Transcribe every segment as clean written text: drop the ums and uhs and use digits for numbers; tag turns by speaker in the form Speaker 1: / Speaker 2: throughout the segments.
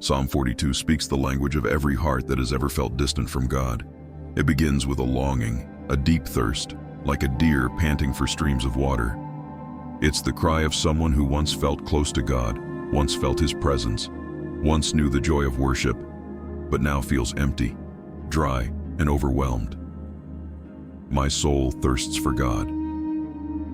Speaker 1: Psalm 42 speaks the language of every heart that has ever felt distant from God. It begins with a longing, a deep thirst, like a deer panting for streams of water. It's the cry of someone who once felt close to God, once felt His presence, once knew the joy of worship, but now feels empty, dry, and overwhelmed. My soul thirsts for God.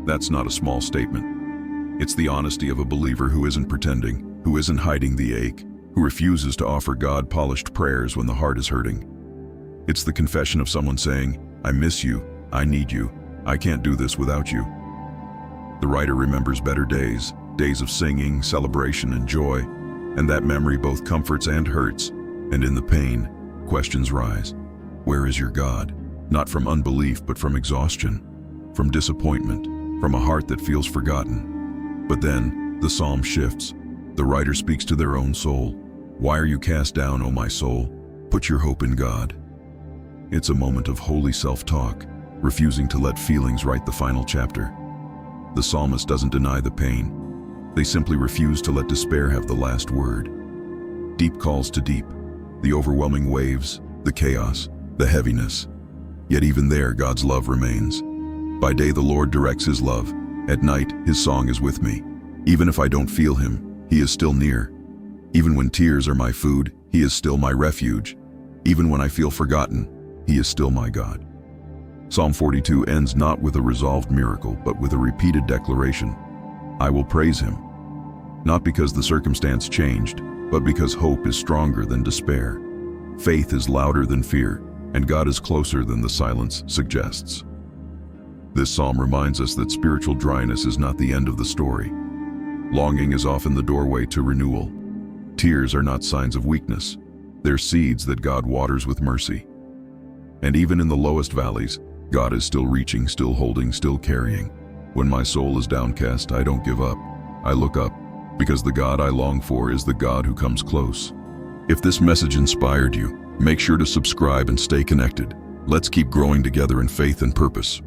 Speaker 1: That's not a small statement. It's the honesty of a believer who isn't pretending, who isn't hiding the ache, who refuses to offer God polished prayers when the heart is hurting. It's the confession of someone saying, I miss you, I need you, I can't do this without you. The writer remembers better days, days of singing, celebration, and joy, and that memory both comforts and hurts, and in the pain, questions rise. Where is your God? Not from unbelief, but from exhaustion, from disappointment, from a heart that feels forgotten. But then, the psalm shifts. The writer speaks to their own soul. Why are you cast down, O my soul? Put your hope in God. It's a moment of holy self-talk, refusing to let feelings write the final chapter. The psalmist doesn't deny the pain. They simply refuse to let despair have the last word. Deep calls to deep, the overwhelming waves, the chaos, the heaviness. Yet even there, God's love remains. By day the Lord directs His love. At night, His song is with me. Even if I don't feel Him, He is still near. Even when tears are my food, He is still my refuge. Even when I feel forgotten, He is still my God. Psalm 42 ends not with a resolved miracle, but with a repeated declaration. I will praise Him. Not because the circumstance changed, but because hope is stronger than despair. Faith is louder than fear, and God is closer than the silence suggests. This psalm reminds us that spiritual dryness is not the end of the story. Longing is often the doorway to renewal. Tears are not signs of weakness. They're seeds that God waters with mercy. And even in the lowest valleys, God is still reaching, still holding, still carrying. When my soul is downcast, I don't give up. I look up, because the God I long for is the God who comes close. If this message inspired you, make sure to subscribe and stay connected. Let's keep growing together in faith and purpose.